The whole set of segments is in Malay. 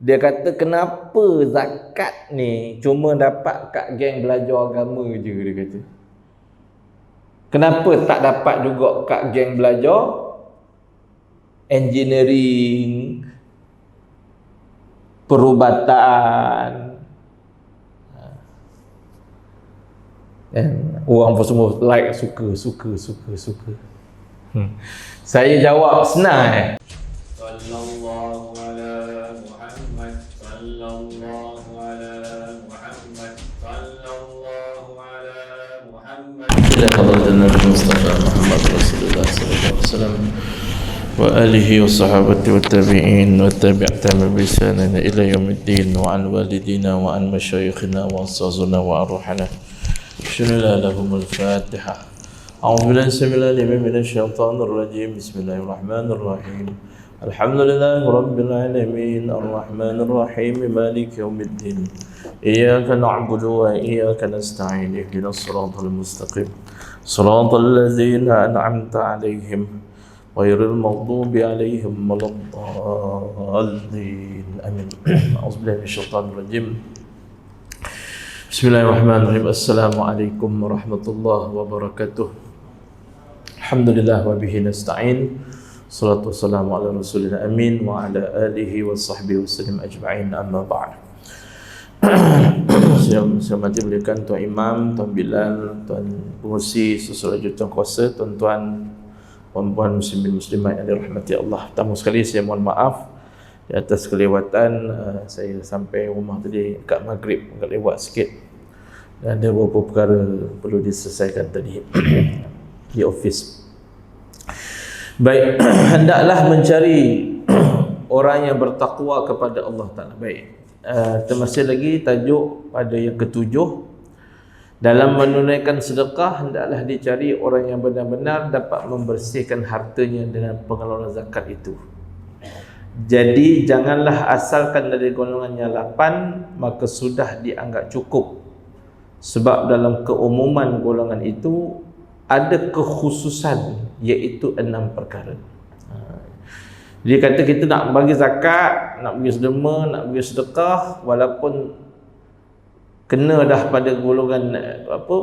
Dia kata kenapa zakat ni cuma dapat kat geng belajar agama je, dia kata. Kenapa tak dapat juga kat geng belajar engineering, perubatan. Orang pun semua like, suka. Saya jawab senang. Sallallahu ala Muhammad, sallallahu ala Muhammad, sallallahu ala Muhammad. إلى حضرة النبي المصطفى محمد رسول الله صلى الله عليه وسلم وآله وصحابته والتابعين والتابعين بإحسان إلى يوم الدين وعن والدينا وعن مشايخنا وأستاذنا وأروحنا شنو لهم الفاتحة. أعوذ بالله السميع العليم من الشيطان الرجيم. بسم الله الرحمن الرحيم. الحمد لله رب العالمين الرحمن الرحيم مالك يوم الدين إياك نعبد وإياك نستعين اهدنا الصراط المستقيم صراط الذين أنعمت عليهم غير المغضوب عليهم ولا الضالين آمين. أعوذ بالله من الشيطان الرجيم. بسم الله الرحمن الرحيم. السلام عليكم ورحمة الله وبركاته. الحمد لله وبه نستعين. Salatu wassalamu ala rasulina amin wa ala alihi wa sahbihi wasallam ajma'in, amma ba'd. Saya hormati belikan Tuan Imam, Tuan Bilal, Tuan Pengurusi, Susur Jurutan Kuasa, tuan-tuan, puan-puan muslimin muslimat yang dirahmati Allah. Pertama sekali saya mohon maaf di atas kelewatan. Saya sampai rumah tadi dekat maghrib, agak lewat sikit. Dan ada beberapa perkara perlu diselesaikan tadi di office. Baik, hendaklah mencari orang yang bertakwa kepada Allah Ta'ala. Baik, termasuk lagi tajuk pada yang ketujuh. Dalam menunaikan sedekah, hendaklah dicari orang yang benar-benar dapat membersihkan hartanya dengan pengeluaran zakat itu. Jadi, janganlah asalkan dari golongannya 8, maka sudah dianggap cukup. Sebab dalam keumuman golongan itu, ada kekhususan, iaitu 6 perkara. Dia kata kita nak bagi zakat, nak bagi sedema, nak bagi sedekah, walaupun kena dah pada golongan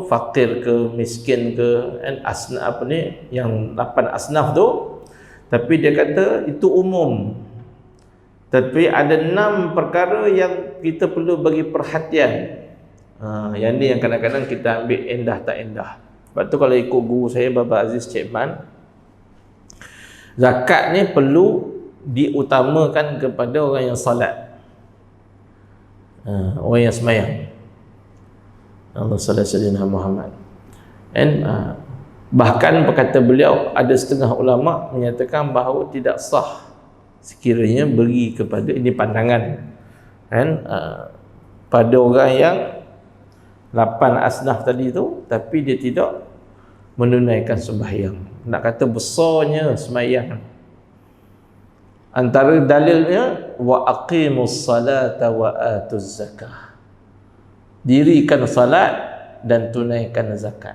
fakir ke, miskin ke, asnaf yang 8 asnaf tu, tapi dia kata itu umum. Tapi ada 6 perkara yang kita perlu bagi perhatian. Yang ni yang kadang-kadang kita ambil endah tak endah. Sebab tu kalau ikut guru saya Baba Aziz Cik Man, zakat ni perlu diutamakan kepada orang yang salat, orang yang sembahyang. Allah sallallahu alaihi wasallam Muhammad. Bahkan berkata beliau, ada setengah ulama menyatakan bahawa tidak sah sekiranya beri kepada, ini pandangan pada orang yang 8 asnaf tadi tu, tapi dia tidak menunaikan sembahyang. Nak kata besarnya sembahyang. Antara dalilnya wa aqimus salata wa atuz zakah. Dirikan salat dan tunaikan zakat.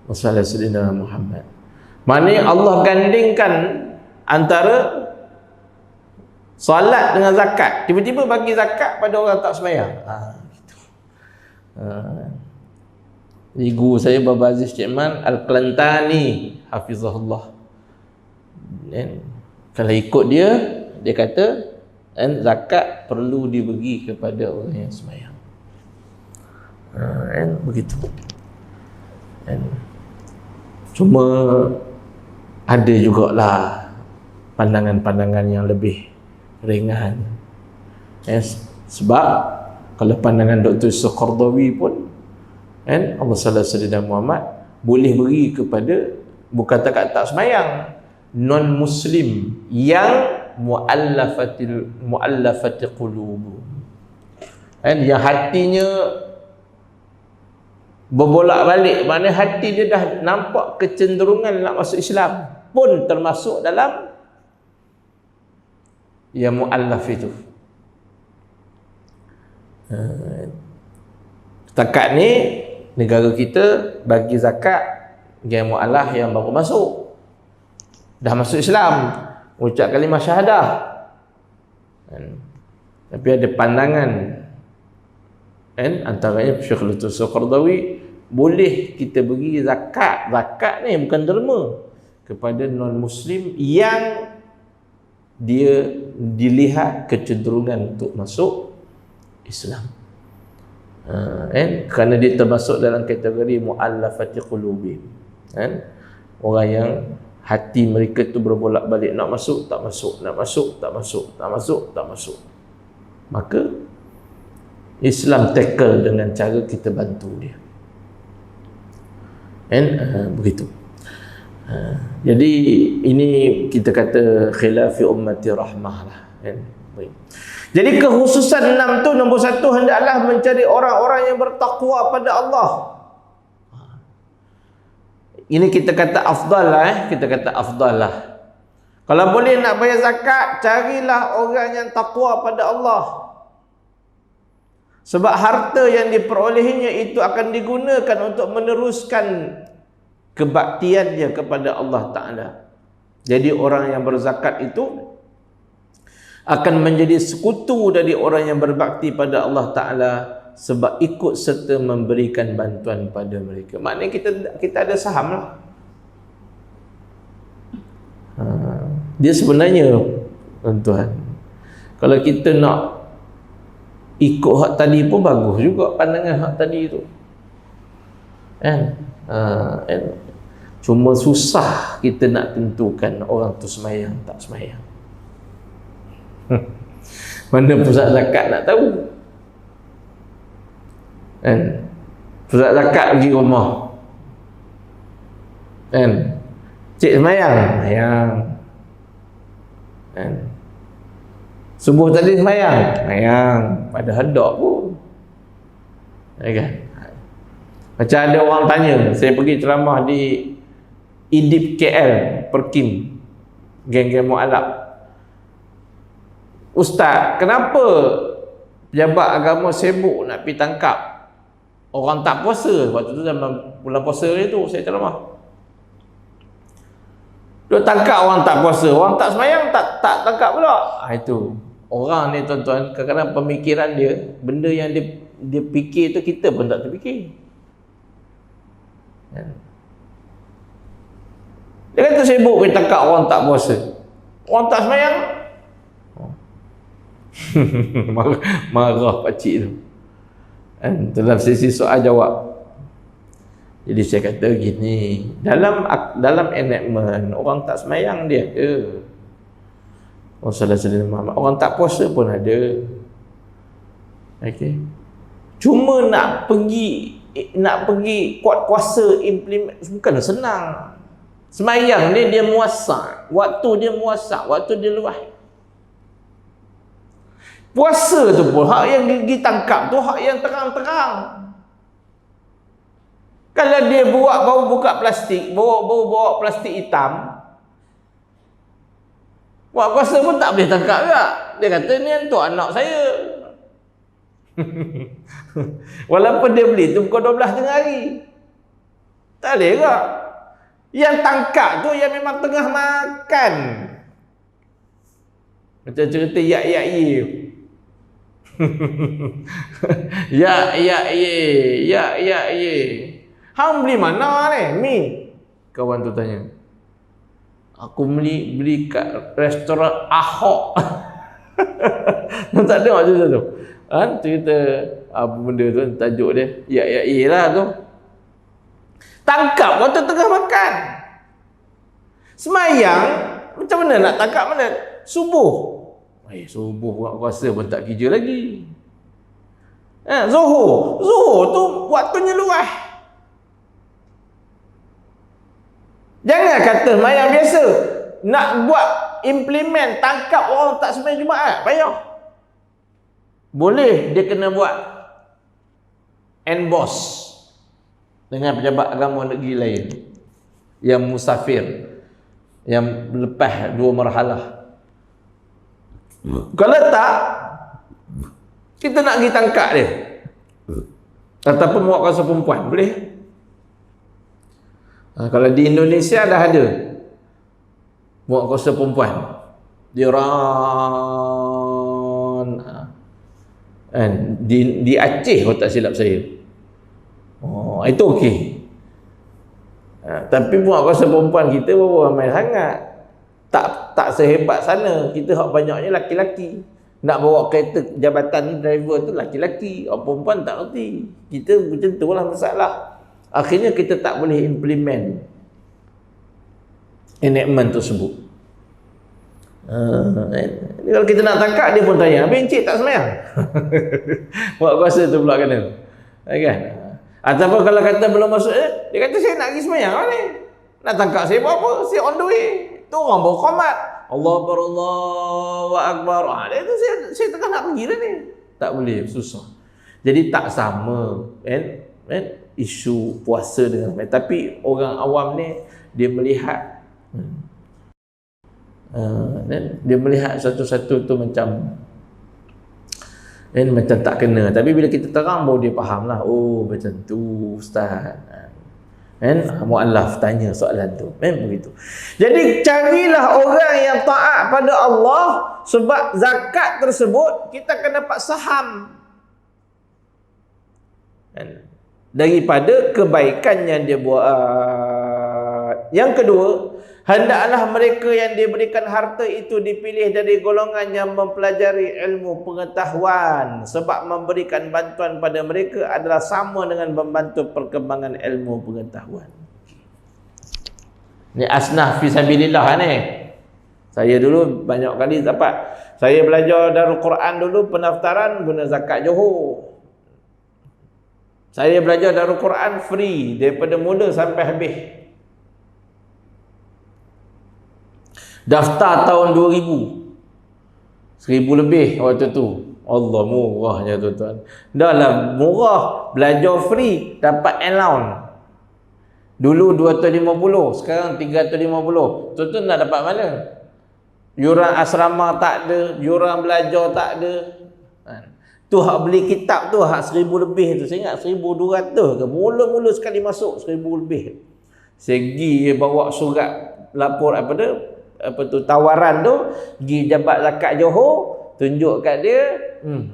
Wassalamualaikum Muhammad. Maknanya Allah gandingkan antara salat dengan zakat. Tiba-tiba bagi zakat pada orang tak sembahyang. Jadi guru saya Baba Aziz Cik Man Al-Qalantani hafizahullah, kalau ikut dia, dia kata zakat perlu dibagi kepada orang yang sembahyang. Begitu. Cuma ada jugalah pandangan-pandangan yang lebih ringan. Sebab kalau pandangan Dr. Yusuf Qardawi pun, Allah sallallahu alaihi wasallam Muhammad boleh beri kepada, bukan tak sembahyang, non muslim yang muallafati qulub, yang hatinya berbolak-balik, maknanya hati dia dah nampak kecenderungan nak masuk Islam, pun termasuk dalam yang muallaf itu. Setakat ni negara kita bagi zakat yang mu'alaf yang baru masuk, dah masuk Islam, ucap kalimah syahadah, kan? Tapi ada pandangan, kan, antaranya Syekh Lutfus Qardawi, boleh kita bagi zakat. Zakat ni bukan derma kepada non-muslim yang dia dilihat kecenderungan untuk masuk Islam, kan? Kerana dia termasuk dalam kategori mu'allafati qulubihim, kan? Orang yang hati mereka tu berbolak-balik, nak masuk, tak masuk, nak masuk, tak masuk, tak masuk, tak masuk. Maka Islam tackle dengan cara kita bantu dia, kan? Begitu. Jadi ini kita kata khilafi ummati rahmah lah, kan? Baik. Jadi kekhususan 6 tu, nombor 1, hendaklah mencari orang-orang yang bertakwa pada Allah. Ini kita kata afdal lah, kita kata afdal lah. Kalau boleh nak bayar zakat, carilah orang yang takwa pada Allah. Sebab harta yang diperolehinya itu akan digunakan untuk meneruskan kebaktiannya kepada Allah Ta'ala. Jadi orang yang berzakat itu akan menjadi sekutu dari orang yang berbakti pada Allah Ta'ala, sebab ikut serta memberikan bantuan pada mereka. Maknanya kita ada saham lah. Dia sebenarnya, tuan-tuan, kalau kita nak ikut hak tadi pun bagus juga pandangan hak tadi tu, kan? Cuma susah kita nak tentukan orang tu semayang tak semayang. Mana pusat zakat nak tahu, kan? Pusat zakat pergi rumah, kan? Cik semayang, semayang, kan? Subuh tadi semayang, semayang, padahal tak pun, kan? Macam ada orang tanya, saya pergi ceramah di IDIP KL, Perkim, geng-geng mu'alaf. Ustaz, kenapa pejabat agama sibuk nak pergi tangkap orang tak puasa? Waktu tu zaman bulan puasa ni tu saya ceramah. Dia tangkap orang tak puasa, orang tak semayang tak tangkap pula. Itu orang ni, tuan-tuan, kadang-kadang pemikiran dia, benda yang dia fikir tu kita pun tak terfikir. Dia kata sibuk pergi tangkap orang tak puasa, orang tak semayang. Marah pakcik tu, kan? Dalam sesi soal jawab. Jadi saya kata gini, dalam enactment orang tak semayang dia ada, orang tak puasa pun ada. Okey. Cuma nak pergi kuat kuasa implement bukan senang. Semayang dia muasak, waktu dia muasak, waktu dia luas. Puasa tu pun hak yang ditangkap tu hak yang terang-terang. Kalau dia baru buka plastik, bawa plastik hitam, buat puasa pun tak boleh tangkap juga. Dia kata ni untuk anak saya. Walaupun dia beli tu pukul 12 tengah hari, tak boleh juga. Yang tangkap tu yang memang tengah makan. Macam cerita yak-yak ye. Ya ye. Hang beli mana ni? Mi. Kawan tu tanya. Aku beli kat restoran Ahok. Tak dengar cerita tu. Kan cerita apa benda tu, tajuk dia ya lah tu. Tangkap waktu tengah makan. Semayang macam mana nak tangkap mana? Subuh. Subuh buat puasa pun tak kerja lagi. Zuhur tu waktunya luas. Jangan kata semayang biasa, nak buat implement tangkap orang tak semayang Jumaat payah. Boleh dia kena buat NBOS dengan pejabat agama negeri lain yang musafir, yang lepas 2 marhalah. Kalau tak, kita nak pergi tangkap dia ataupun muak kuasa perempuan, boleh. Kalau di Indonesia dah ada muak kuasa perempuan, dia Kan? Di Aceh kalau tak silap saya. Oh, itu okey. Tapi buat kuasa perempuan kita berapa ramai sangat. Tak sehebat sana. Kita hak banyaknya laki-laki. Nak bawa kereta jabatan ni, driver tu laki-laki. Orang perempuan tak reti. Kita macam tu lah masalah. Akhirnya kita tak boleh implement enactment tersebut. Kalau kita nak tangkap, dia pun tanya, habis encik tak semayang? Buat kuasa tu pula kena. Kan? Ataupun kalau kata belum masuk, dia kata saya nak pergi semayang ni. Nak tangkap saya buat apa? Saya on the way. Tu orang bawa qomat. Allah Akbar, Allahu Akbar. Dia tu saya tengah nak pergi dah ni. Tak boleh, susah. Jadi tak sama kan? Isu puasa dengan semayang. Tapi orang awam ni dia melihat dia melihat satu-satu tu macam macam tak kena. Tapi bila kita terang baru dia faham lah. Oh macam tu ustaz. Mu'allaf tanya soalan tu. Begitu. Jadi carilah orang yang taat pada Allah. Sebab zakat tersebut kita kena dapat saham daripada kebaikan yang dia buat. Yang kedua, hendaklah mereka yang diberikan harta itu dipilih dari golongan yang mempelajari ilmu pengetahuan, sebab memberikan bantuan pada mereka adalah sama dengan membantu perkembangan ilmu pengetahuan. Ni asnaf fisabilillah ni. Saya dulu banyak kali dapat. Saya belajar Darul Quran dulu, pendaftaran guna zakat Johor. Saya belajar Darul Quran free daripada mula sampai habis. Daftar tahun 2000. 1000 lebih waktu tu. Allah murahnya tuan-tuan. Dah lah murah. Belajar free. Dapat allowance. Dulu 250. Sekarang 350. Tuan-tuan nak dapat mana? Yuran asrama tak ada. Yuran belajar tak ada. Tu hak beli kitab tu. Hak 1000 lebih tu. Saya ingat 1200 ke. Mula-mula sekali masuk 1000 lebih. Segi bawa surat lapor tawaran tu, pergi jabat zakat Johor, tunjuk kat dia,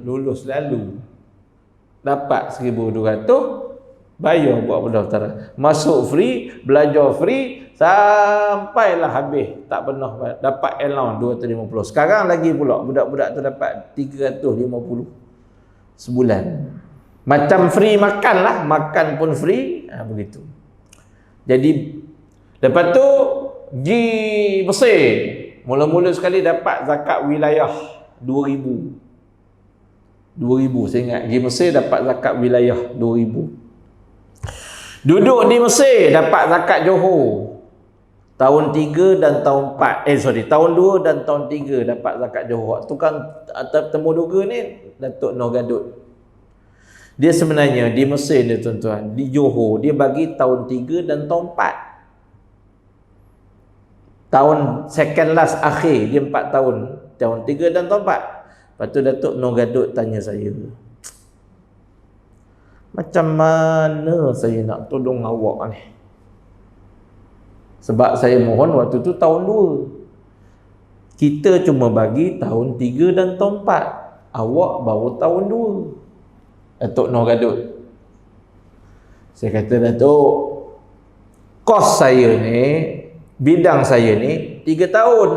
lulus lalu. Dapat 1200, bayar buat pendaftaran. Masuk free, belajar free, sampailah habis. Tak pernah dapat allowance 250. Sekarang lagi pula, budak-budak tu dapat 350 sebulan. Macam free makan lah, makan pun free, begitu. Jadi, lepas tu, pergi Mesir. Mula-mula sekali dapat zakat wilayah 2000. 2000 saya ingat. Pergi Mesir dapat zakat wilayah 2000. Duduk di Mesir dapat zakat Johor. Tahun 3 dan tahun 4. Tahun 2 dan tahun 3 dapat zakat Johor. Tukang temu duga ni Datuk Noh Gadut. Dia sebenarnya di Mesir ni tuan-tuan, di Johor dia bagi tahun 3 dan tahun 4. Tahun second last akhir dia 4 tahun. Tahun 3 dan tahun 4. Lepas tu Datuk Noh Gadut tanya saya, macam mana saya nak tolong awak ni? Sebab saya mohon waktu tu tahun 2. Kita cuma bagi tahun 3 dan tahun 4. Awak baru tahun 2. Datuk Noh Gadut. Saya kata, Datuk, kos saya ni, bidang saya ni 3 tahun.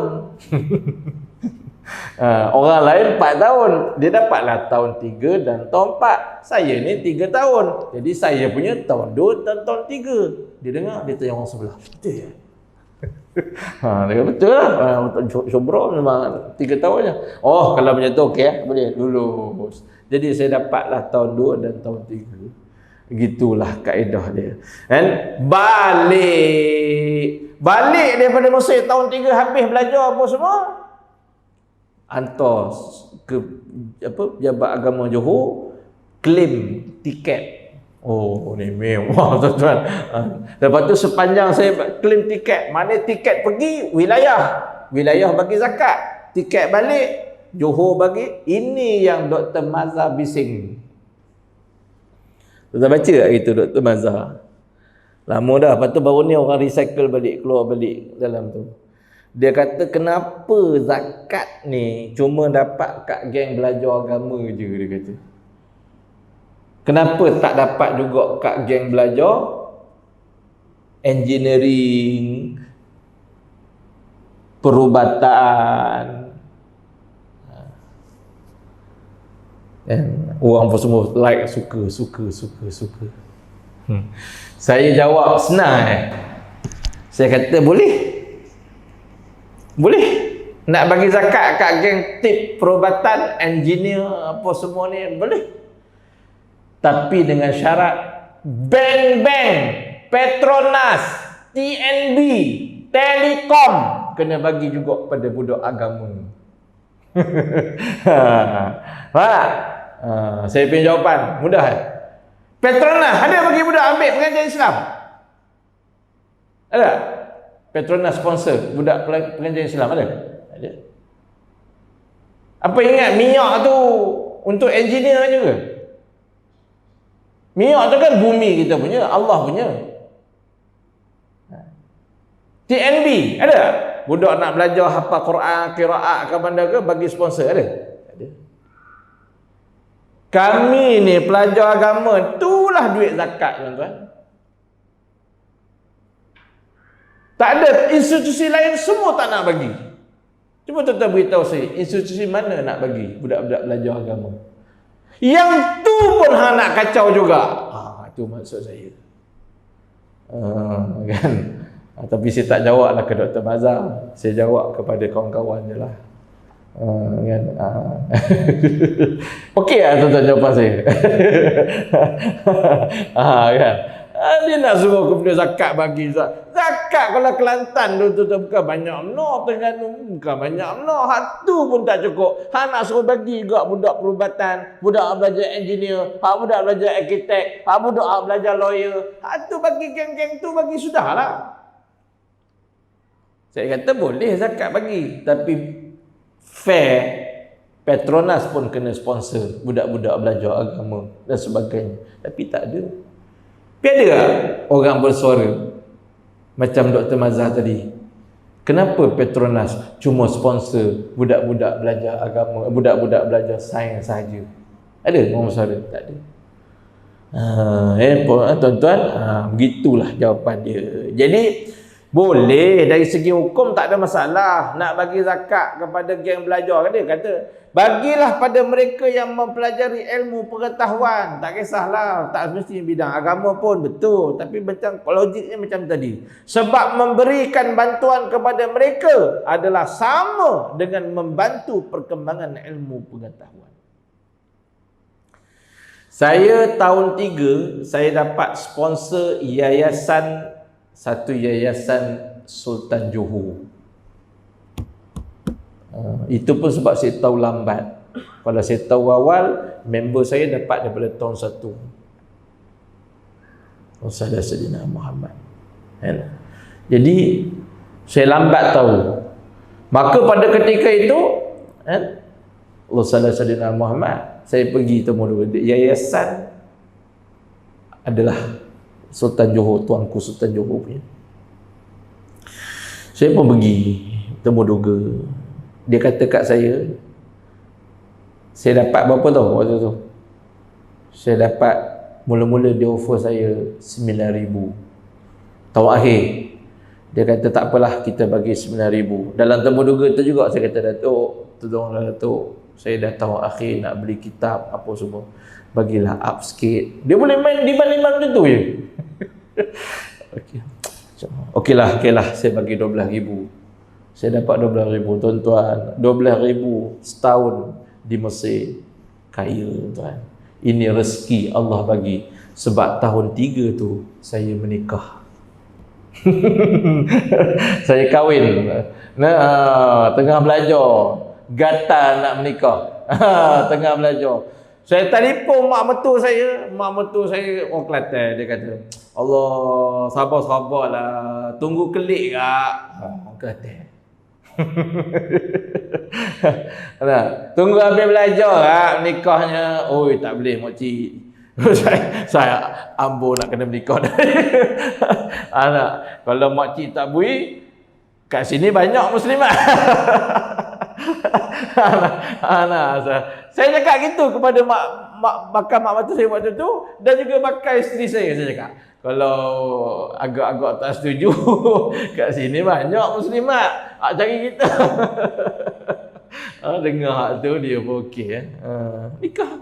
Orang lain 4 tahun. Dia dapatlah tahun 3 dan tahun 4. Saya ni 3 tahun. Jadi saya punya tahun 2 dan tahun 3. Dia dengar, dia tanya orang sebelah, betul ya? Dia kata betul lah. Syobro memang 3 tahun je. Oh, kalau macam tu okey, boleh lulus. Jadi saya dapatlah tahun 2 dan tahun 3. Gitulah kaedah dia. Kan? Balik daripada Mesir tahun 3 habis belajar apa semua. Hantar ke Pejabat Agama Johor, claim tiket. Oh, ni mewah tuan-tuan. Lepas tu sepanjang saya claim tiket, mana tiket pergi wilayah bagi zakat, tiket balik Johor bagi. Ini yang Dr. Mazhar bising. Tuan baca tak gitu Dr. Mazhar? Lama dah. Lepas tu baru ni orang recycle balik, keluar balik dalam tu. Dia kata kenapa zakat ni cuma dapat kat geng belajar agama je, dia kata. Kenapa tak dapat juga kat geng belajar engineering, perubatan? Orang pun semua like, suka. Saya jawab senang. Saya kata boleh. Nak bagi zakat kat geng tip, perubatan, engineer, apa semua ni boleh. Tapi dengan syarat bank-bank, Petronas, TNB, Telekom kena bagi juga pada budak agama. Faham? Saya punya jawapan mudah. Petronas ada bagi budak ambil pengajian Islam? Ada? Petronas sponsor budak pengajian Islam ada? Ada. Apa ingat minyak tu untuk engineer juga? Minyak tu kan bumi kita punya, Allah punya. TNB ada? Budak nak belajar hafal Quran, qiraat ke bandar ke bagi sponsor ada? Ada. Kami ni pelajar agama, itulah duit zakat tuan-tuan. Tak ada institusi lain semua tak nak bagi. Cuba tuan-tuan beritahu saya, institusi mana nak bagi budak-budak belajar agama? Yang tu pun hang nak kacau juga. Itu maksud saya. Kan? Tapi saya tak jawab lah ke Dr. Mazhar. Saya jawab kepada kawan-kawan je lah. Kan? Okey lah tuan-tuan jawapan saya. Kan? Dia nak suruh kepada zakat bagi zakat kalau Kelantan tu bukan banyak no, Terengganu bukan banyak no, hak tu pun tak cukup. Hak nak suruh bagi juga budak perubatan, budak belajar engineer, hak budak belajar arkitek, hak budak belajar lawyer, hak tu bagi geng-geng tu bagi sudahlah. Saya kata boleh zakat bagi, tapi fair. Petronas pun kena sponsor budak-budak belajar agama dan sebagainya. Tapi tak ada. Tapi ada tak orang bersuara macam Dr. Mazhar tadi? Kenapa Petronas cuma sponsor budak-budak belajar agama, budak-budak belajar sains saja? Ada orang bersuara? Tak ada. Tuan-tuan, begitulah jawapan dia. Jadi boleh dari segi hukum tak ada masalah nak bagi zakat kepada geng belajar. Dia kata bagilah pada mereka yang mempelajari ilmu pengetahuan. Tak kisahlah, tak mesti bidang agama pun betul, tapi macam logiknya macam tadi. Sebab memberikan bantuan kepada mereka adalah sama dengan membantu perkembangan ilmu pengetahuan. Saya tahun 3 saya dapat sponsor satu yayasan Sultan Johor. Itu pun sebab saya tahu lambat. Kalau saya tahu awal, member saya dapat daripada tahun 1. Rasulullah Sayyidina Muhammad. Jadi saya lambat tahu. Maka pada ketika itu Rasulullah Sayyidina Muhammad, saya pergi temu dulu. Yayasan adalah Sultan Johor, tuanku Sultan Johor punya. Saya pun pergi temu duga. Dia kata kat saya dapat berapa tau waktu tu? Saya dapat, mula-mula dia offer saya 9,000. Tahun akhir dia kata tak apalah, kita bagi 9,000. Dalam temu duga tu juga saya kata, Datuk, tolonglah Datuk, saya dah tahun akhir nak beli kitab apa semua, bagilah up sikit. Dia boleh main diban-diban macam tu je. Okeylah, saya bagi 12,000. Saya dapat 12,000 tuan-tuan. 12,000 setahun di Mesir. Kaya tuan. Ini rezeki Allah bagi. Sebab tahun 3 tu saya menikah. Saya kahwin. Tengah belajar. Gatal nak menikah. Tengah belajar. Saya telefon mak mertua saya. Mak mertua saya orang Kelantan. Dia kata, Allah, sabar-sabarlah. Tunggu kelik kak. Kelantan. Tunggu habis belajar kak nikahnya. Oi, tak boleh makcik. saya ambo nak kena menikah. Anak, kalau makcik tak bui, kat sini banyak muslimat. Anak, saya cakap gitu kepada bakal mak batul saya waktu tu, dan juga bakal isteri saya cakap. Kalau agak-agak tak setuju, kat sini banyak muslimat cari kita. Dengar hak tu dia pun okey nikah.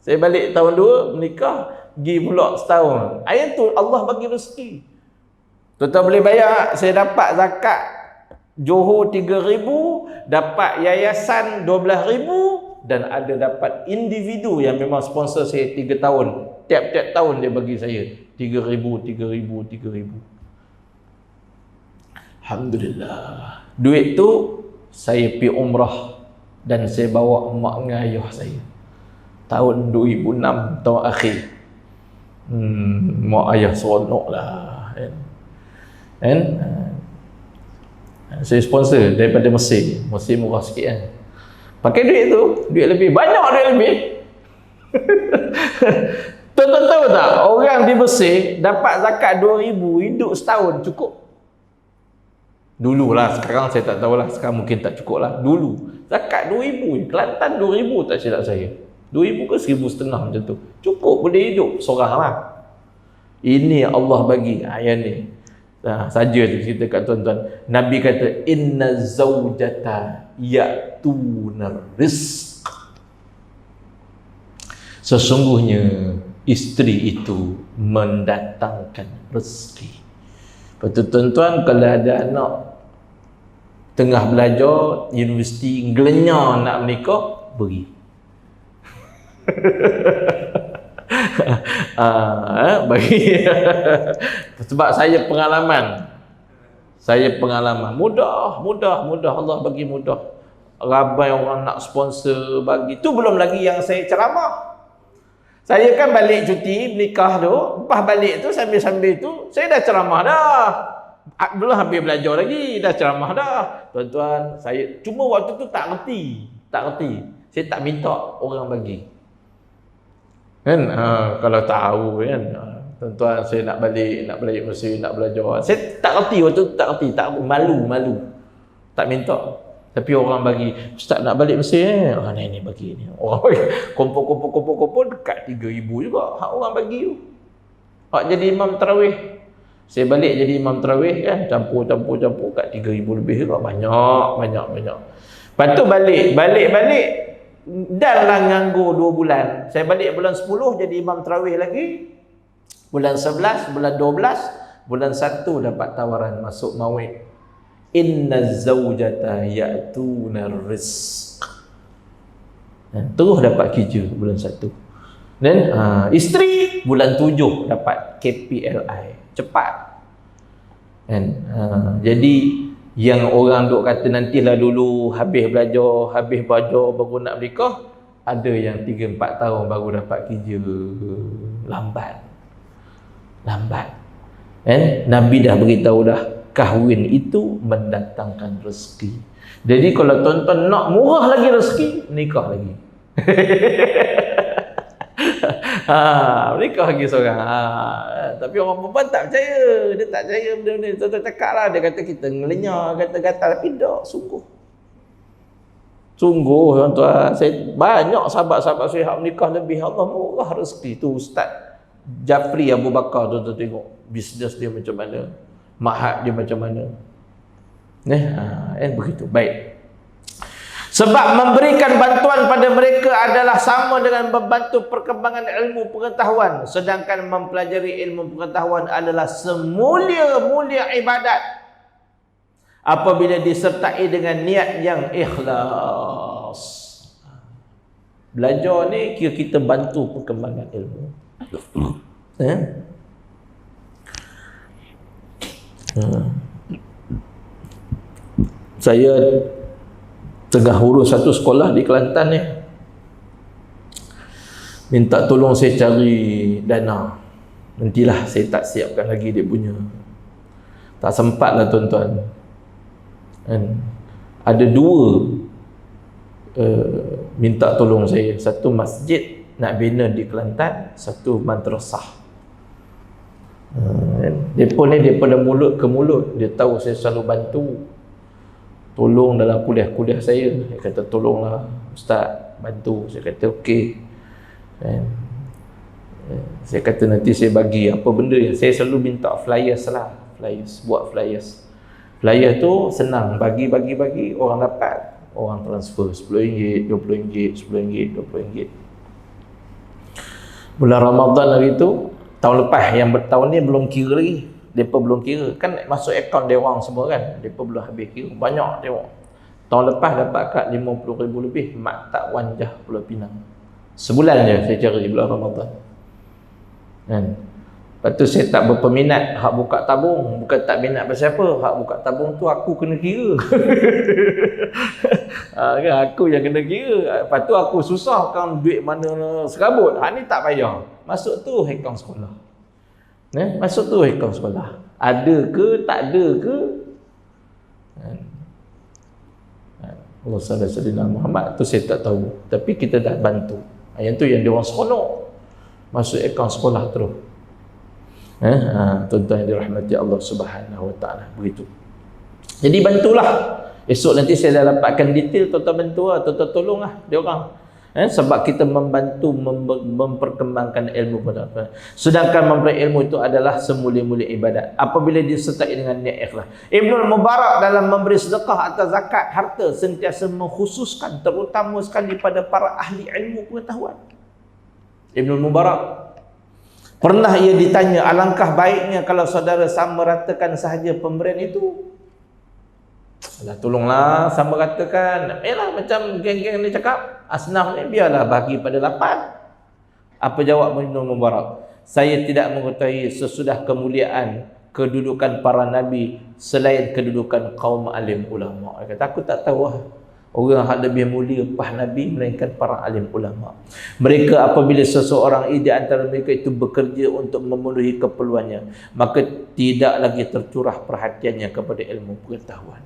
Saya balik tahun 2 menikah, pergi pula setahun. Ayat tu Allah bagi rezeki. Tuan-tuan boleh bayar, saya dapat zakat Johor 3,000, dapat yayasan 12,000, dan ada dapat individu yang memang sponsor saya 3 tahun. Tiap-tiap tahun dia bagi saya 3,000. Alhamdulillah. Duit tu saya pergi umrah dan saya bawa mak dengan ayah saya. Tahun 2006, tahun akhir. Mak ayah seronok lah. Kan? Saya sponsor daripada Mesir. Mesir murah sikit kan. Pakai duit tu, duit lebih. Banyak duit lebih. Tuan-tuan tahu tak? Orang di Mesir dapat zakat 2,000, hidup setahun cukup. Dulu lah, sekarang saya tak tahulah. Sekarang mungkin tak cukup lah. Dulu, zakat 2,000. Kelantan 2,000 tak silap saya. 2,000 ke 1,500 macam tu. Cukup boleh hidup seorang lah. Ini Allah bagi ayat ni. Saja tu cerita kat tuan-tuan. Nabi kata inna zaujata ya'tunar rizq. Sesungguhnya isteri itu mendatangkan rezeki. Betul tuan-tuan, kalau ada anak tengah belajar universiti gelenyar nak menikah, beri. Bagi. Sebab saya pengalaman mudah Allah bagi mudah. Ramai orang nak sponsor bagi. Tu belum lagi yang saya ceramah. Saya kan balik cuti menikah tu, lepas balik tu sambil-sambil tu saya dah ceramah dah. Belum habis belajar lagi, dah ceramah dah. Tuan-tuan, saya cuma waktu tu tak reti. Saya tak minta orang bagi. Kan kalau tahu kan, tuan-tuan saya nak balik Mesir, nak belajar. Saya tak reti waktu tu, tak reti, tak malu. Tak minta. Tapi orang bagi, ustaz nak balik Mesir ni bagi ni. Orang bagi kumpul dekat 3,000 juga hak orang bagi tu. Hak jadi imam tarawih. Saya balik jadi imam tarawih kan, campur kat 3,000 lebih juga, banyak. Lepas tu balik dah lah nganggur 2 bulan. Saya balik bulan 10 jadi imam tarawih lagi. Bulan 11, bulan 12, bulan 1 dapat tawaran masuk Mawid. Inna zaujata ya'tunar rizq. Dan terus dapat kerja bulan 1. Dan isteri bulan 7 dapat KPLI. Cepat. Kan? Jadi yang orang duk kata nantilah dulu habis belajar baru nak menikah, ada yang 3-4 tahun baru dapat kerja. Lambat. Kan? Nabi dah beritahu dah, kahwin itu mendatangkan rezeki. Jadi kalau tuan-tuan nak murah lagi rezeki, nikah lagi. Menikah lagi seorang. Tapi orang perempuan tak percaya. Dia tak percaya benda-benda ni. Tuan-tuan cakap lah, dia kata kita ngelenyar, kata-kata. Tapi tak, sungguh tuan-tuan. Saya banyak sahabat-sahabat saya hak menikah lebih. Allah murah rezeki. Tu Ustaz Jafri Abu Bakar, tuan-tuan tengok bisnes dia macam mana, mahat dia macam mana. Begitu. Baik. Sebab memberikan bantuan pada mereka adalah sama dengan membantu perkembangan ilmu pengetahuan. Sedangkan mempelajari ilmu pengetahuan adalah semulia-mulia ibadat apabila disertai dengan niat yang ikhlas. Belajar ni kira kita bantu perkembangan ilmu. Saya tengah urus satu sekolah di Kelantan ni, minta tolong saya cari dana. Nantilah, saya tak siapkan lagi dia punya, tak sempat lah tuan-tuan. Ada 2 minta tolong saya. Satu masjid nak bina di Kelantan, satu madrasah. Depa ni daripada mulut ke mulut, dia tahu saya selalu bantu, tolong dalam kuliah-kuliah saya. Dia kata tolonglah Ustaz, bantu. Saya kata okey. Kan? Saya kata nanti saya bagi apa benda yang saya selalu minta flyers lah. Flyers, buat flyers. Flyer tu senang, bagi orang dapat, orang transfer RM10, RM20, RM10, RM20. Bulan Ramadan hari tu, tahun lepas, yang tahun ni belum kira lagi. Depa belum kira, kan masuk akaun dia orang semua kan. Depa belum habis kira, banyak tengok. Tahun lepas dapat kad 50,000 lebih, Maktab Wanjah Pulau Pinang. Sebulan je saya cari bulan Ramadan. Kan? Lepas tu saya tak berpeminat hak buka tabung. Bukan tak minat pasal apa, hak buka tabung tu aku kena kira. Kan, aku yang kena kira. Lepas tu aku susah kan duit mana serabut. Hak ni tak payah. Masuk tu akaun sekolah. Masuk tu akaun sekolah. Ada ke, tak ada ke? Allah sallallahu Muhammad tu saya tak tahu. Tapi kita dah bantu. Yang tu yang dia orang seronok. Masuk akaun sekolah terus. Tuan-tuan yang dirahmati Allah Subhanahu Wa Taala, begitu. Jadi bantulah. Esok nanti saya dah dapatkan detail, tuan-tuan bantu lah, tuan-tuan tolonglah dia orang. Sebab kita membantu memperkembangkan ilmu pada. Sedangkan memberi ilmu itu adalah semula-mula ibadat apabila disertai dengan niat ikhlas. Ibnul Mubarak dalam memberi sedekah atau zakat harta sentiasa mengkhususkan terutama sekali pada para ahli ilmu pengetahuan. Ibnul Mubarak pernah ia ditanya, alangkah baiknya kalau saudara sama ratakan sahaja pemberian itu. Alah, tolonglah sama ratakan. Yalah, macam geng-geng ni cakap, asnaf ni biarlah bagi pada 8. Apa jawab Ibnu Mubarak? Saya tidak mengetahui sesudah kemuliaan kedudukan para nabi selain kedudukan kaum alim ulama. Dia kata, aku tak tahu lah orang yang lebih mulia lepas Nabi melainkan para alim ulama. Mereka apabila seseorang di antara mereka itu bekerja untuk memenuhi keperluannya, maka tidak lagi tercurah perhatiannya kepada ilmu pengetahuan.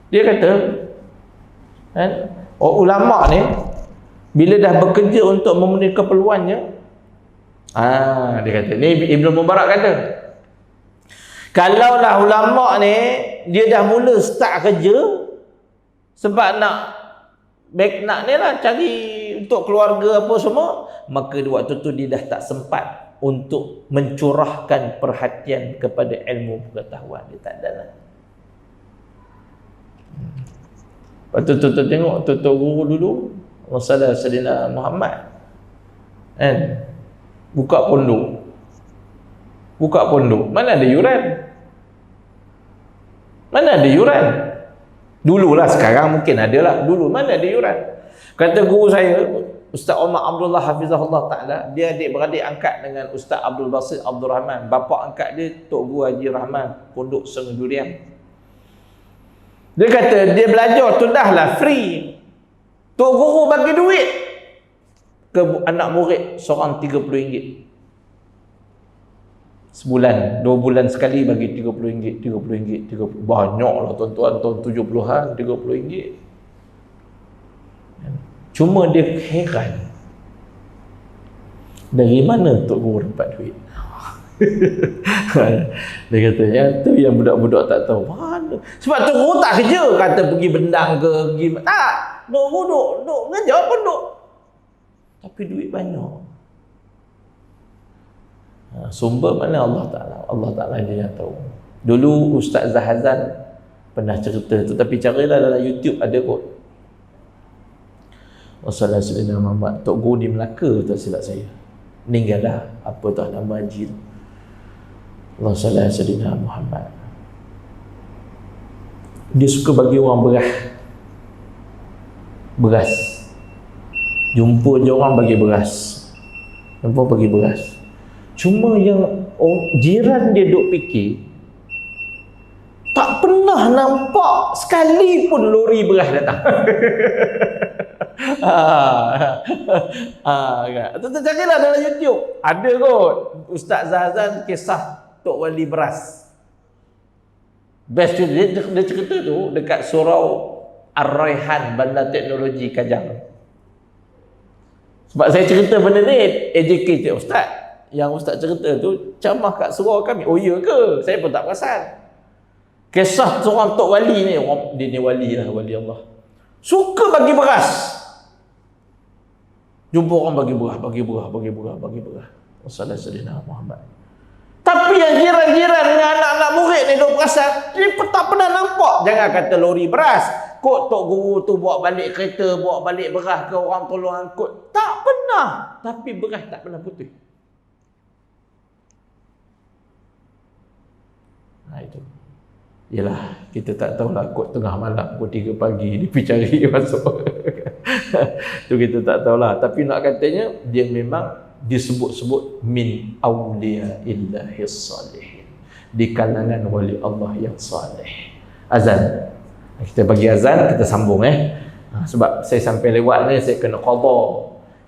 Dia kata, ulama ni bila dah bekerja untuk memenuhi keperluannya, dia kata, ni Ibnu Mubarak kata, kalaulah ulama ni dia dah mula start kerja sebab nak ni lah, cari untuk keluarga apa semua, maka di waktu tu dia dah tak sempat untuk mencurahkan perhatian kepada ilmu pengetahuan. Dia tak ada lah. Lepas tu tuan tengok tuan guru dulu Rasulullah Sallallahu Muhammad buka pondok, mana ada yuran? Dululah, sekarang mungkin ada lah. Dulu mana ada yuran? Kata guru saya, Ustaz Omar Abdullah Hafizahullah Ta'ala, dia adik-beradik angkat dengan Ustaz Abdul Basit Abdul Rahman. Bapa angkat dia Tok Guru Haji Rahman, Pondok Sungai Durian. Dia kata dia belajar tu dah lah free. Tok Guru bagi duit ke anak murid seorang RM30. Sebulan, 2 bulan sekali bagi RM30, RM30. Banyaklah tuan-tuan, tahun 70-an RM30. Cuma dia heran, dari mana Tok Guru dapat duit? Dia kata, yang tu yang budak-budak tak tahu. Mana? Sebab Tok Guru tak kerja, kata pergi bendang ke, pergi tak. Tok Guru duk kerja pun duk. Tapi duit banyak. Sumber mana Allah Ta'ala dia yang tahu. Dulu Ustaz Zahazan pernah cerita tu, tapi carilah dalam YouTube ada kot. Rasulullah Sallallahu Muhammad, Tok Guru di Melaka tak silap saya, meninggal dah. Apa tak nama haji tu, Rasulullah Sallallahu Muhammad. Dia suka bagi orang beras. Jumpa je orang bagi beras. Cuma yang jiran dia duk fikir, tak pernah nampak sekali pun lori beras datang. Tuan-tuan carilah dalam YouTube, ada kot Ustaz Zahazan kisah Tok Wali beras. Best dia cerita tu dekat surau Ar-Raihan, Bandar Teknologi Kajang. Sebab saya cerita benda ni educated Ustaz. Yang Ustaz cerita tu camah kat surau kami. Oh ya ke? Saya pun tak perasan. Kisah seorang Tok Wali ni, dia ni wali lah, wali Allah, suka bagi beras. Jumpa orang bagi berah. Wassalamualaikum Muhammad. Tapi yang jiran-jiran dengan anak-anak murid ni duk perasan, dia tak pernah nampak. Jangan kata lori beras. Kok tok guru tu bawa balik kereta, bawa balik beras ke orang tolong angkut. Tak pernah. Tapi beras tak pernah putih. Nah itu. Yalah, kita tak tahulah kot tengah malam pukul 3 pagi dia pergi cari masuk. Tu kita tak tahulah. Tapi nak katanya dia memang disebut-sebut min awliya'illahis salihin, di kalangan wali Allah yang salih. Azan. Kita bagi azan, kita sambung sebab saya sampai lewat ni saya kena qada.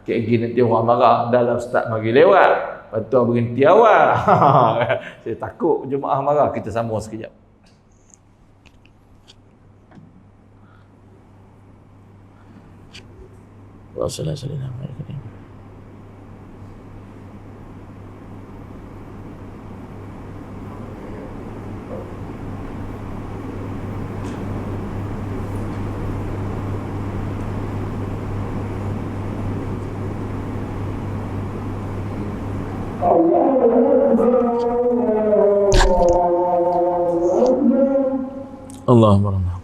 Kayak gini nanti orang marah dalam start mari lewat. Lepas tu berhenti awal. Saya takut jemaah marah. Kita sambung sekejap. Wassalamualaikum. Allahumma rahmah.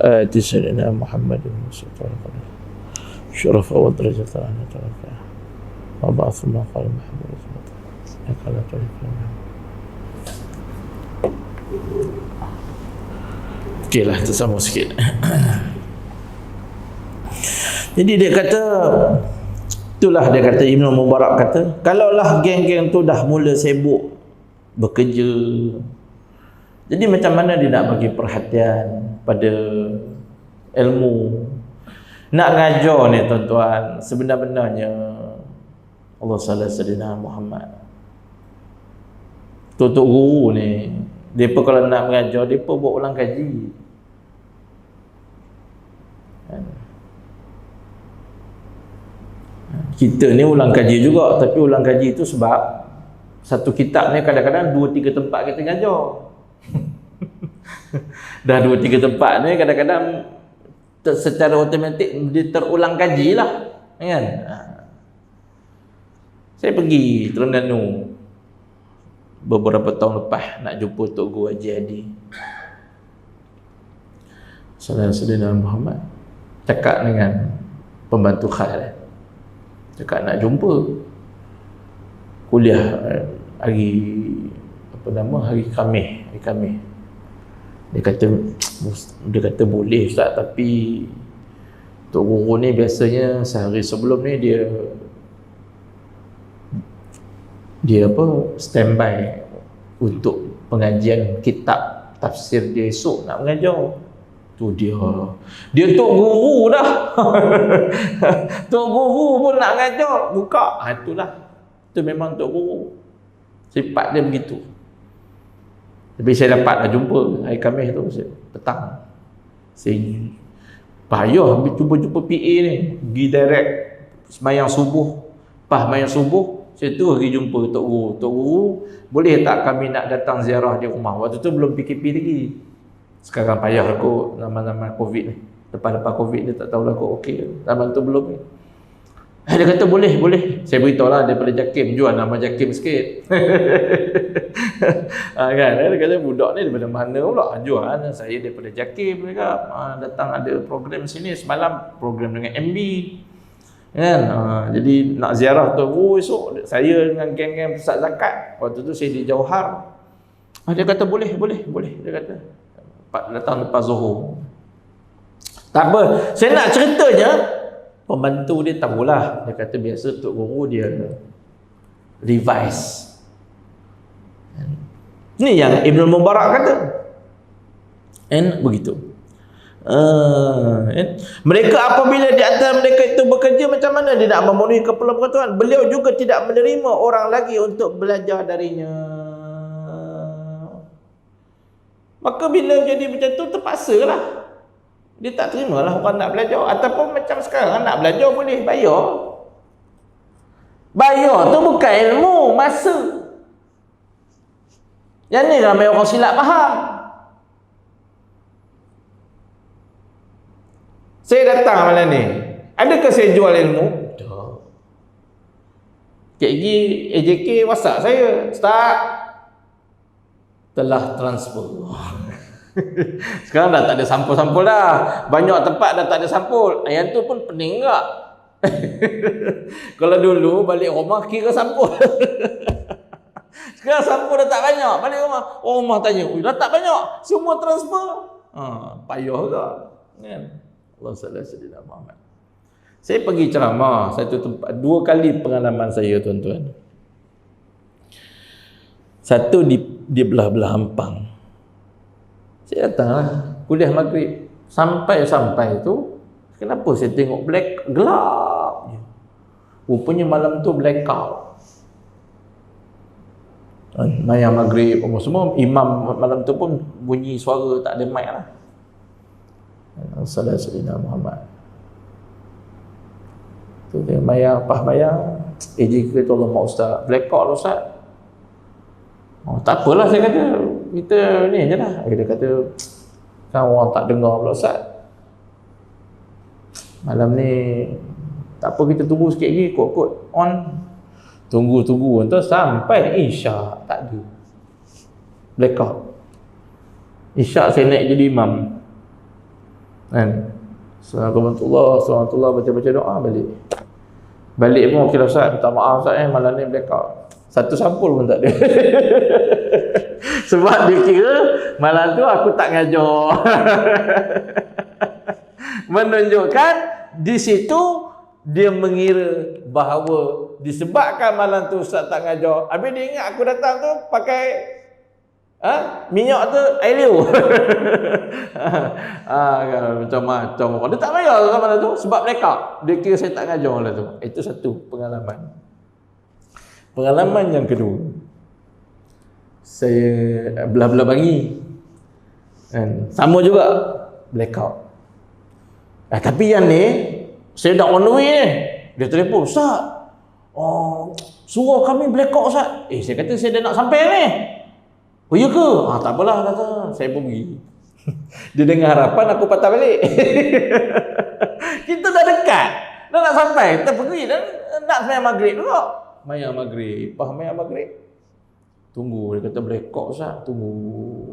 آتِ سيدنا محمد شرف ودرجة عنه ترفع وبعث ما قال محمد إنك لا ترفع. Okeylah, tersambung sikit. Jadi dia kata, itulah dia kata, Ibn Mubarak kata, kalaulah geng-geng tu dah mula sibuk bekerja, jadi macam mana dia nak bagi perhatian pada ilmu, nak ngajar ni tuan-tuan. Sebenar-benarnya Allah sallallahu alaihi wasallam Muhammad, tutup guru ni Depa kalau nak mengajar, depa buat ulang kaji. Kita ni ulang kaji juga, tapi ulang kaji itu sebab satu kitab ni kadang-kadang 2-3 tempat kita ngajar. Dah 2-3 tempat ni kadang-kadang secara automatik dia terulang kaji lah, kan? Saya pergi Terengganu beberapa tahun lepas nak jumpa Tok Guru Haji Hadi Saudara-saudara Muhammad, cakap dengan pembantu khas, cakap nak jumpa kuliah hari hari Khamis. Dia kata boleh Ustaz, tapi Tok Guru ni biasanya sehari sebelum ni dia standby untuk pengajian kitab tafsir dia esok nak mengajar. Tu dia Tok Guru dah. Tok Guru pun nak mengajar, buka. Itulah. Itu memang Tok Guru. Sifat dia begitu. Tapi saya dapat jumpa hari Khamis tu petang. Saya payah jumpa PA ni, pergi direct sembahyang subuh. Pas sembahyang subuh, saya tu pergi jumpa Tok Guru. Tok Guru, boleh tak kami nak datang ziarah di rumah? Waktu tu belum PKP lagi. Sekarang payah aku nama-nama Covid ni. Lepas-lepas Covid dia tak tahulah aku okey. Zaman tu belum ni. Dia kata boleh. Saya beritahu lah daripada Jakim, jual nama Jakim sikit. Kan? Dia kata budak ni daripada mana pula? Jual saya daripada Jakim. Datang ada program sini semalam, program dengan MB. Kan? Jadi nak ziarah tu esok saya dengan geng-geng pusat zakat. Waktu tu saya di Jauhar. Dia kata boleh. Dia kata datang lepas Zuhur. Tak apa, saya nak ceritanya pembantu dia tahulah. Dia kata biasa Tok Guru dia revise. Ni yang Ibn Mubarak kata. Begitu. Mereka apabila di antara mereka itu bekerja, macam mana dia nak memenuhi keperluan pengetahuan? Beliau juga tidak menerima orang lagi untuk belajar darinya. Maka bila jadi macam tu, terpaksalah. Dia tak terima lah orang nak belajar. Ataupun macam sekarang nak belajar boleh bayar. Bayar tu bukan ilmu, masa. Yang ni ramai orang silap faham. Saya datang malam ni, adakah saya jual ilmu? Tak. KG AJK WhatsApp saya, Ustaz, telah transfer. Sekarang dah tak ada sampul-sampul dah. Banyak tempat dah tak ada sampul. Yang tu pun pening tak? Kalau dulu balik rumah kira sampul. Sekarang sampul dah tak banyak. Balik rumah tanya, dah tak banyak, semua transfer. Payah tak? Kan? Allah Sayyidina Muhammad. Saya pergi ceramah satu tempat, 2 kali pengalaman saya, tuan-tuan. Satu di belah-belah Hampang. Saya datanglah kuliah maghrib. Sampai tu, kenapa saya tengok gelap je. Rupanya malam tu blackout. Mayang maghrib semua, imam malam tu pun bunyi suara, tak ada mic lah. Sayyidina Muhammad. Tu dia mayang, AJK tolong mak Ustaz, blackout lah Ustaz. Tak apalah, saya kata kita ni je lah. Dia kata kan orang tak dengar pula Ustaz. Malam ni tak apa, kita tunggu sikit lagi, kot on. Tunggu entah sampai Isyak tak ada. Blackout. Isyak saya naik jadi imam. Kan? Assalamualaikum baca doa balik. Balik pun okey lah Ustaz, minta maaf Ustaz malam ni blackout. Satu sampul pun tak ada. Sebab dia kira malam tu aku tak ngajar. Menunjukkan di situ dia mengira bahawa disebabkan malam tu Ustaz tak ngajar. Habis dia ingat aku datang tu pakai minyak tu air liu. Macam-macam orang. Dia tak bayar malam tu sebab blackout. Dia kira saya tak ngajar malam tu. Itu satu pengalaman. Pengalaman yang kedua, saya belah-belah bagi. Kan? Sama juga blackout. Tapi yang ni saya dah on the way ni. Dia telefon, "Ustaz, suruh kami blackout Ustaz." Saya kata saya dah nak sampai ni. "Oh ya ke?" Tak apalah kata. Saya pun pergi. Dia dengar harapan, aku patah balik. Kita dah dekat, dah nak sampai, kita pergi dan nak sembahyang maghrib juga. Sembahyang maghrib, sembahyang maghrib. Tunggu, dia kata blackout Ustaz, tunggu.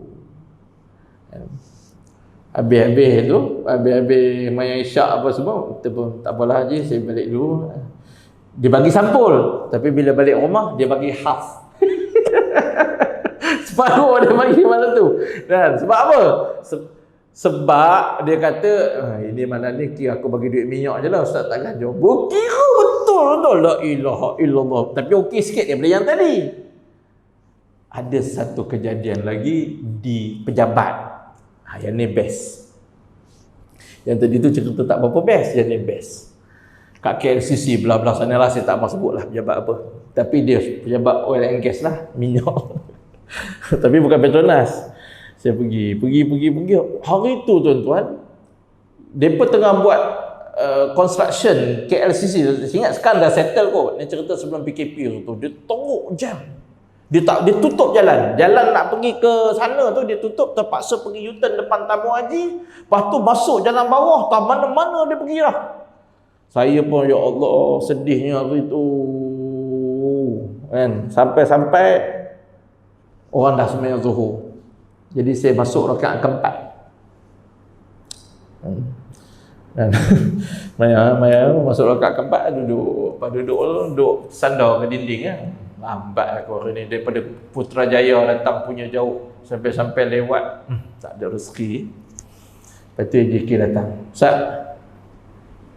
Habis-habis tu, habis-habis sembahyang isyak apa semua, kita pun tak apalah Haji, saya balik dulu. Dia bagi sampul, tapi bila balik rumah dia bagi half. Separuh dia bagi malam tu. Dan sebab apa? Sebab dia kata, ini mana ni kira aku bagi duit minyak je lah, Ustaz tak ganjur. Kira betul. La ilaha illallah. Tapi okey sikit daripada yang tadi. Ada satu kejadian lagi di pejabat. Yang ni best. Yang tadi tu cerita tak berapa best, yang ni best. Kat KLCC belah-belah sana lah, saya tak mahu sebut lah pejabat apa. Tapi dia pejabat oil and gas lah, minyak. Tapi bukan Petronas. Saya pergi. Hari tu tuan-tuan, mereka tengah buat construction KLCC. Saya ingat sekarang dah settle kot. Ini cerita sebelum PKP tu. Dia teruk jam. Dia tutup jalan. Jalan nak pergi ke sana tu dia tutup, terpaksa pergi U-turn depan tabung haji. Lepas tu masuk jalan bawah, tak mana-mana dia pergi lah. Saya pun ya Allah sedihnya hari tu. Kan? Sampai-sampai orang dah sembahyang Zuhur. Jadi saya masuk rakaat keempat. Maya masuk rakaat keempat, duduk sandar ke dinding kan. Lambat aku hari ni daripada Putrajaya datang punya jauh sampai lewat. Tak ada rezeki. Lepas tu JK datang. Ustaz,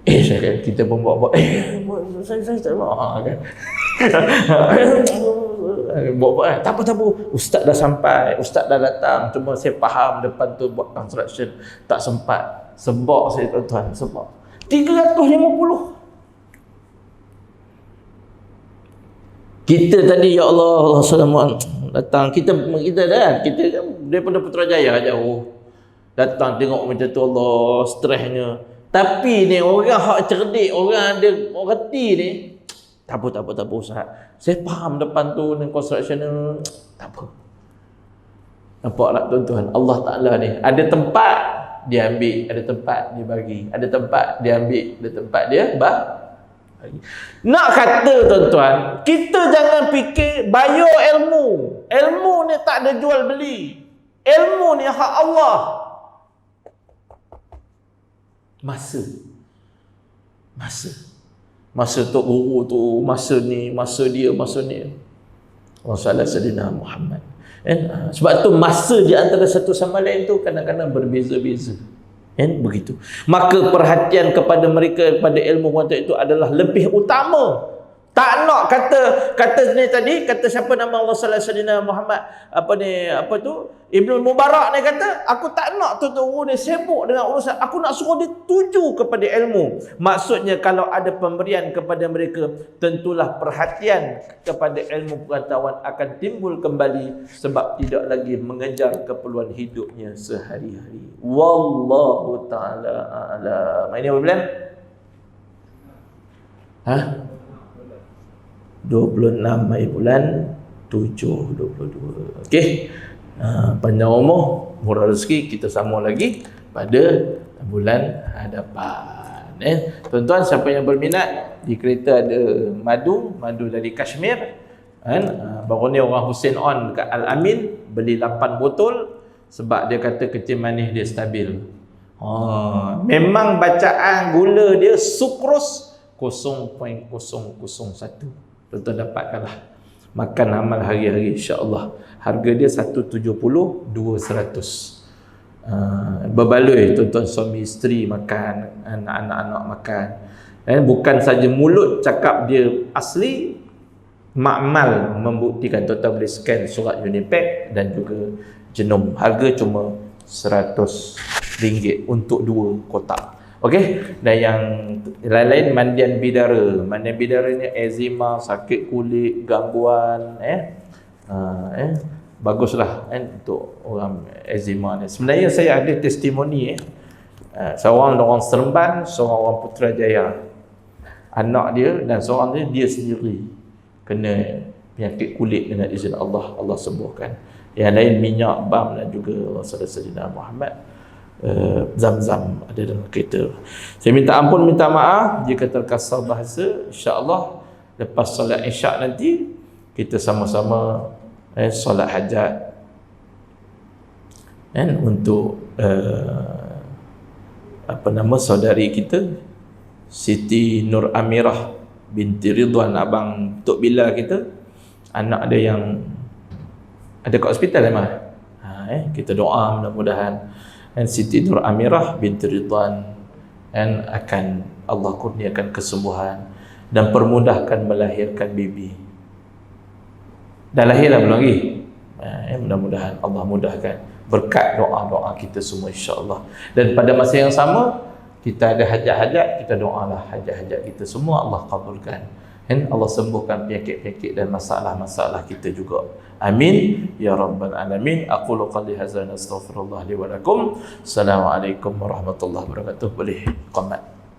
saya kita pun buat saya tak mahu kan. Buat tak apa. Ustaz dah sampai, ustaz dah datang. Cuma saya faham depan tu buat construction tak sempat. Sebab saya tuan-tuan, sebab 350. Kita tadi ya Allah datang kita kan daripada Putrajaya jauh datang tengok macam tu Allah stresnya. Tapi ni orang hak cerdik, orang ada reti ni, tak apa Ustaz. Saya faham depan tu ni construction ni tak apa. Nampak tak tuan-tuan, Allah Taala ni ada tempat dia ambil, ada tempat dia bagi, ada tempat dia ambil, ada tempat dia bagi. Nak kata tuan-tuan, kita jangan fikir bayar ilmu. Ilmu ni tak ada jual beli. Ilmu ni hak Allah. Masa Tok Guru tu, masa ni, masa dia. Rasulullah Muhammad. Sebab tu masa di antara satu sama lain tu kadang-kadang berbeza-beza. Begitu. Maka perhatian kepada mereka, kepada ilmu wanita itu adalah lebih utama. Tak nak kata ni tadi, kata siapa nama Allah sallallahu alaihi wasallam Muhammad Ibnu Mubarak ni kata, aku tak nak tuan-tuan ni sibuk dengan urusan, aku nak suruh dia tuju kepada ilmu. Maksudnya kalau ada pemberian kepada mereka, tentulah perhatian kepada ilmu pengetahuan akan timbul kembali sebab tidak lagi mengejar keperluan hidupnya sehari-hari. Wallahu taala a'lam. Ini apa bulan? 26 hari bulan 7 22. Okey. Panjang umur, murah rezeki, kita sambung lagi pada bulan hadapan. Tuan-tuan siapa yang berminat, di kereta ada madu dari Kashmir. Baru ni orang Hussein on dekat Al-Amin beli 8 botol sebab dia kata kecil manis dia stabil. Memang bacaan gula dia sukros 0.001. Tuan-tuan dapatkanlah. Makan amal hari-hari insya-Allah. Harga dia 170, 200. Berbaloi tuan-tuan suami isteri makan, anak-anak makan. Bukan saja mulut cakap dia asli, makmal membuktikan. Tuan-tuan boleh scan surat Unipack dan juga Genom. Harga cuma RM100 untuk 2 kotak. Okey, dan yang lain-lain mandian bidara. Mandian bidara ni eczema, sakit kulit, gangguan baguslah kan untuk orang eczema ni. Sebenarnya saya ada testimoni seorang orang Seremban, seorang orang Putrajaya. Anak dia dan seorang dia sendiri kena penyakit kulit dengan izin Allah, Allah sembuhkan. Yang lain minyak bam dan juga Rasulullah Muhammad Zam-Zam ada dalam kereta. Saya minta ampun, minta maaf jika terkasar bahasa. InsyaAllah lepas solat Isyak nanti kita sama-sama solat hajat untuk saudari kita Siti Nur Amirah binti Ridwan, abang Tok Bila kita, anak dia yang ada kat hospital kita doa mudah-mudahan Siti Nur Amirah binti Ridwan akan Allah kurniakan kesembuhan dan permudahkan melahirkan baby. Dah lahirlah belum lagi? Mudah-mudahan Allah mudahkan berkat doa-doa kita semua insya-Allah. Dan pada masa yang sama kita ada hajat-hajat, kita doalah hajat-hajat kita semua Allah kabulkan. Allah sembuhkan penyakit-penyakit dan masalah-masalah kita juga. Amin ya rabbal alamin. Aqulu qali hadza, astaghfirullah li wa lakum. Assalamualaikum warahmatullahi wabarakatuh. Boleh qamat.